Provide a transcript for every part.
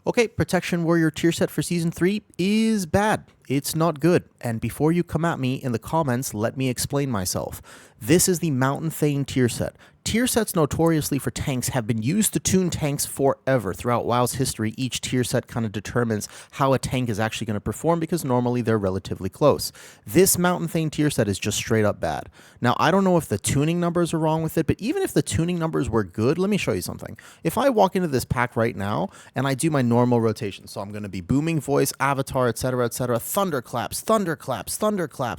Okay, Protection Warrior tier set for Season 3 is bad. It's not good. And before you come at me in the comments, let me explain myself. This is the Mountain Thane tier set. Tier sets notoriously for tanks have been used to tune tanks forever. Throughout WoW's history, each tier set kind of determines how a tank is actually going to perform because normally they're relatively close. This Mountain Thane tier set is just straight up bad. Now, I don't know if the tuning numbers are wrong with it, but even if the tuning numbers were good, let me show you something. If I walk into this pack right now and I do my normal rotation, so I'm going to be booming voice, avatar, etc., thunderclaps,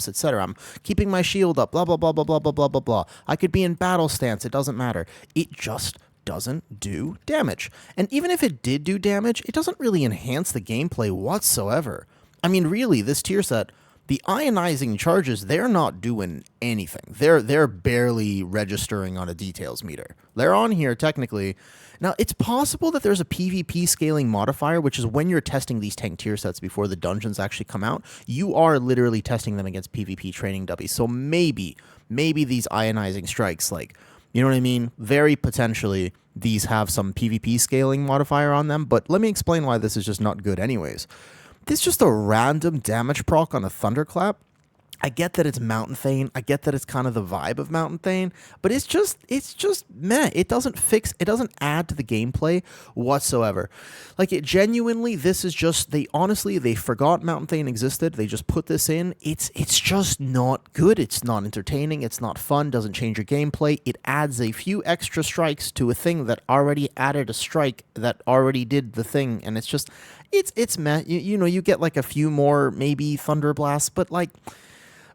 etc. I'm keeping my shield up, blah, blah, blah, blah, blah, blah, blah, blah, blah. I could be in battle stance. It doesn't matter. It just doesn't do damage. And even if it did do damage, it doesn't really enhance the gameplay whatsoever. I mean, really, this tier set, the ionizing charges, they're not doing anything. They're barely registering on a details meter. They're on here technically. Now, it's possible that there's a PvP scaling modifier, which is when you're testing these tank tier sets before the dungeons actually come out, you are literally testing them against PvP training dubbies. So maybe these ionizing strikes, like, you know what I mean? Very potentially, these have some PvP scaling modifier on them, but let me explain why this is just not good anyways. This is just a random damage proc on a Thunderclap. I get that it's Mountain Thane. I get that it's kind of the vibe of Mountain Thane, but it's just meh. It doesn't add to the gameplay whatsoever. Like, it genuinely, this is just, they forgot Mountain Thane existed. They just put this in. It's just not good. It's not entertaining. It's not fun. Doesn't change your gameplay. It adds a few extra strikes to a thing that already added a strike that already did the thing, and it's meh. You know, you get like a few more maybe Thunder Blasts, but like,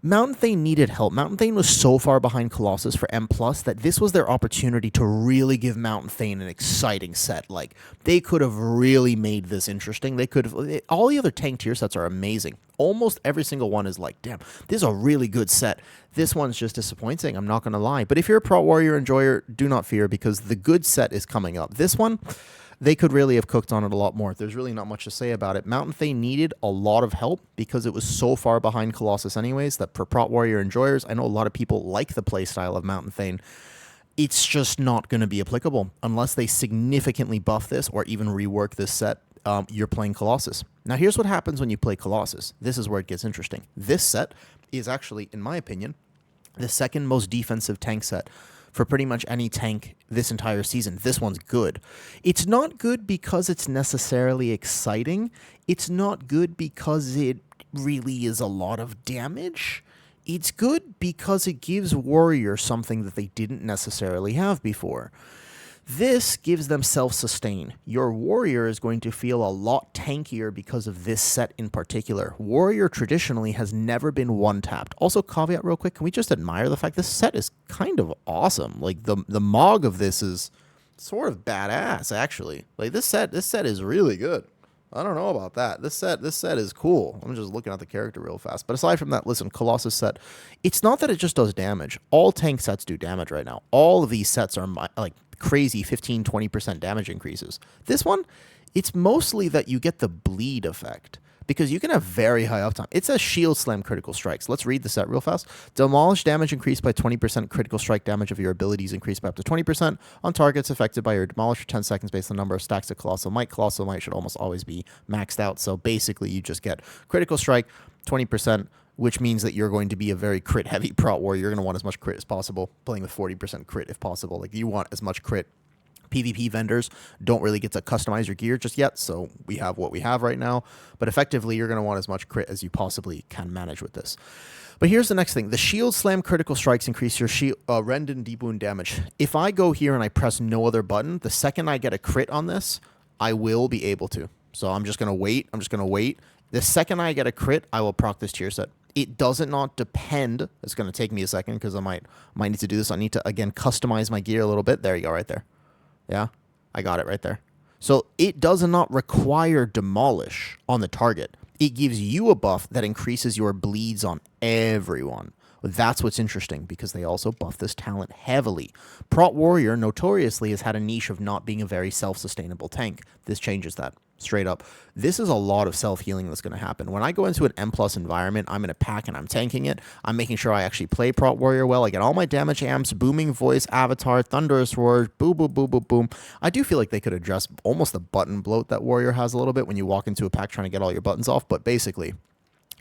Mountain Thane needed help. Mountain Thane was so far behind Colossus for M+, that this was their opportunity to really give Mountain Thane an exciting set. Like, they could have really made this interesting. They could have... All the other tank tier sets are amazing. Almost every single one is like, damn, this is a really good set. This one's just disappointing, I'm not going to lie. But if you're a Prot Warrior enjoyer, do not fear, because the good set is coming up. This one... they could really have cooked on it a lot more. There's really not much to say about it. Mountain Thane needed a lot of help because it was so far behind Colossus anyways that for Prot Warrior enjoyers, I know a lot of people like the playstyle of Mountain Thane. It's just not going to be applicable unless they significantly buff this or even rework this set. You're playing Colossus. Now, here's what happens when you play Colossus. This is where it gets interesting. This set is actually, in my opinion, the second most defensive tank set for pretty much any tank this entire season. This one's good. It's not good because it's necessarily exciting. It's not good because it really is a lot of damage. It's good because it gives warriors something that they didn't necessarily have before. This gives them self-sustain. Your warrior is going to feel a lot tankier because of this set in particular. Warrior traditionally has never been one-tapped. Also, caveat real quick, can we just admire the fact this set is kind of awesome? Like, the Mog of this is sort of badass, actually. Like, this set is really good. I don't know about that. This set is cool. I'm just looking at the character real fast. But aside from that, listen, Colossus set, it's not that it just does damage. All tank sets do damage right now. All of these sets are like crazy 15-20% damage increases. This one, it's mostly that you get the bleed effect because you can have very high uptime. It's a shield slam critical strikes. Let's read the set real fast. Demolish damage increased by 20%. Critical strike damage of your abilities increased by up to 20% on targets affected by your demolish for 10 seconds based on the number of stacks of Colossal Might. Colossal Might should almost always be maxed out. So basically you just get critical strike, 20%, which means that you're going to be a very crit-heavy Prot Warrior. You're going to want as much crit as possible, playing with 40% crit if possible. Like, you want as much crit. PvP vendors don't really get to customize your gear just yet, so we have what we have right now. But effectively, you're going to want as much crit as you possibly can manage with this. But here's the next thing. The shield slam critical strikes increase your shield, rend and deep wound damage. If I go here and I press no other button, the second I get a crit on this, I will be able to. So I'm just going to wait. The second I get a crit, I will proc this tier set. It does not depend. It's going to take me a second because I might need to do this. I need to, again, customize my gear a little bit. There you go, right there. Yeah, I got it right there. So it does not require demolish on the target. It gives you a buff that increases your bleeds on everyone. That's what's interesting because they also buff this talent heavily. Prot Warrior notoriously has had a niche of not being a very self-sustainable tank. This changes that. straight up. This is a lot of self-healing that's going to happen. When I go into an M+ environment, I'm in a pack and I'm tanking it. I'm making sure I actually play Prot Warrior well. I get all my damage amps, booming voice, avatar, thunderous roar, boom, boom, boom, boom, boom. I do feel like they could address almost the button bloat that Warrior has a little bit when you walk into a pack trying to get all your buttons off, but basically,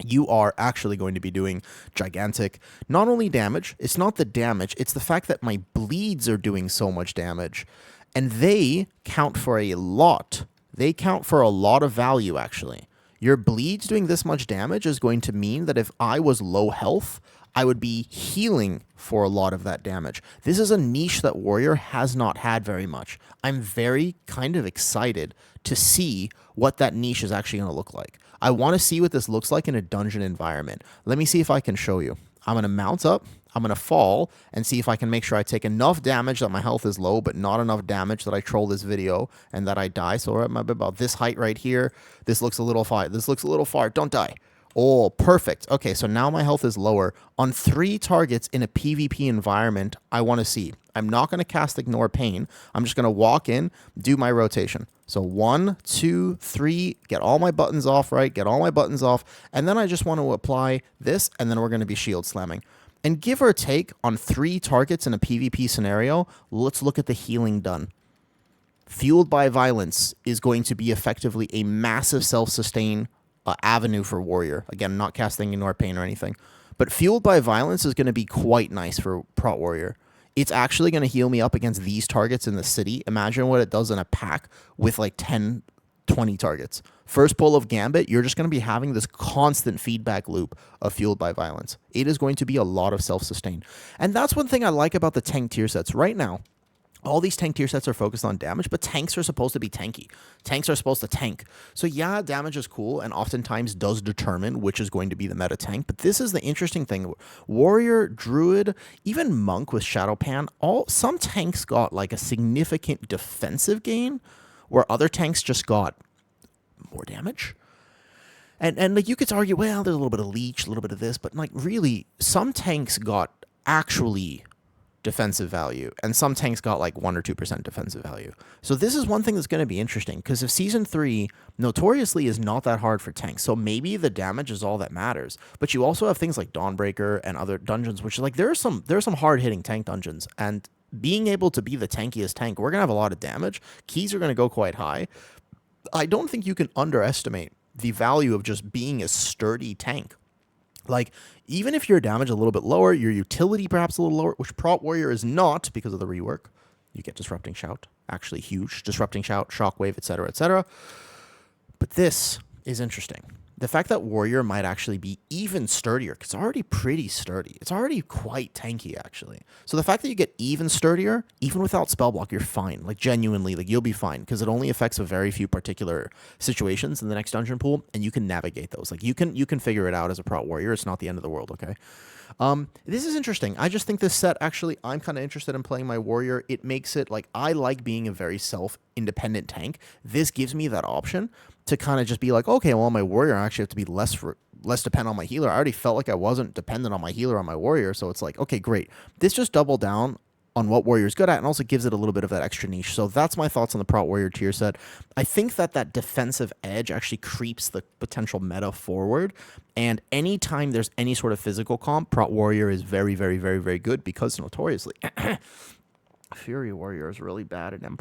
you are actually going to be doing gigantic, not only damage, it's not the damage, it's the fact that my bleeds are doing so much damage, and they count for a lot. They count for a lot of value, actually. Your bleeds doing this much damage is going to mean that if I was low health, I would be healing for a lot of that damage. This is a niche that Warrior has not had very much. I'm very kind of excited to see what that niche is actually going to look like. I want to see what this looks like in a dungeon environment. Let me see if I can show you. I'm going to mount up, I'm going to fall, and see if I can make sure I take enough damage that my health is low, but not enough damage that I troll this video and that I die. So we're at about this height right here. This looks a little far. This looks a little far. Don't die. Oh, perfect. Okay, so now my health is lower. On 3 targets in a PvP environment, I want to see. I'm not going to cast Ignore Pain. I'm just going to walk in, do my rotation. So 1, 2, 3, get all my buttons off, right? Get all my buttons off. And then I just want to apply this, and then we're going to be shield slamming. And give or take, on 3 targets in a PvP scenario, let's look at the healing done. Fueled by Violence is going to be effectively a massive self-sustain avenue for Warrior. Again, not casting Ignore Pain or anything. But Fueled by Violence is going to be quite nice for Prot Warrior. It's actually going to heal me up against these targets in the city. Imagine what it does in a pack with like 10, 20 targets. First pull of Gambit, you're just going to be having this constant feedback loop of Fueled by Violence. It is going to be a lot of self-sustain. And that's one thing I like about the tank tier sets. Right now, all these tank tier sets are focused on damage, but tanks are supposed to be tanky. Tanks are supposed to tank. So yeah, damage is cool and oftentimes does determine which is going to be the meta tank, but this is the interesting thing. Warrior, Druid, even Monk with Shadowpan, some tanks got like a significant defensive gain where other tanks just got more damage. And like you could argue, well, there's a little bit of leech, a little bit of this, but like really, some tanks got actually defensive value, and some tanks got like 1 or 2% defensive value. So this is one thing that's going to be interesting, because if Season 3 notoriously is not that hard for tanks, so maybe the damage is all that matters, but you also have things like Dawnbreaker and other dungeons, which is like there are some hard-hitting tank dungeons, and being able to be the tankiest tank, we're going to have a lot of damage. Keys are going to go quite high. I don't think you can underestimate the value of just being a sturdy tank. Like, even if your damage is a little bit lower, your utility perhaps a little lower, which Prot Warrior is not because of the rework. You get Disrupting Shout, actually huge. Disrupting Shout, Shockwave, etc., etc. But this is interesting. The fact that Warrior might actually be even sturdier, because it's already pretty sturdy. It's already quite tanky, actually. So the fact that you get even sturdier, even without Spellblock, you're fine. Like, genuinely, like, you'll be fine, because it only affects a very few particular situations in the next dungeon pool, and you can navigate those. Like, you can figure it out as a Prot Warrior. It's not the end of the world, okay? This is interesting. I just think this set, actually, I'm kind of interested in playing my Warrior. It makes it, like, I like being a very self-independent tank. This gives me that option to kind of just be like, okay, well, my Warrior, I actually have to be less dependent on my healer. I already felt like I wasn't dependent on my healer on my Warrior, so it's like, okay, great. This just doubled down on what Warrior's good at and also gives it a little bit of that extra niche. So that's my thoughts on the Prot Warrior tier set. I think that defensive edge actually creeps the potential meta forward, and anytime there's any sort of physical comp, Prot Warrior is very, very, very, very good, because notoriously Fury Warrior is really bad at M+,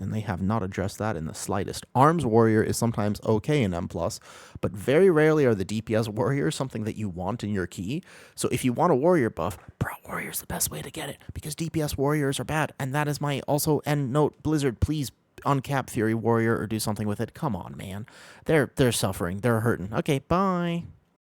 and they have not addressed that in the slightest. Arms Warrior is sometimes okay in M+, but very rarely are the DPS Warriors something that you want in your key. So if you want a Warrior buff, Prot Warrior is the best way to get it, because DPS Warriors are bad, and that is my also end note. Blizzard, please uncap Fury Warrior or do something with it. Come on, man. They're suffering. They're hurting. Okay, bye.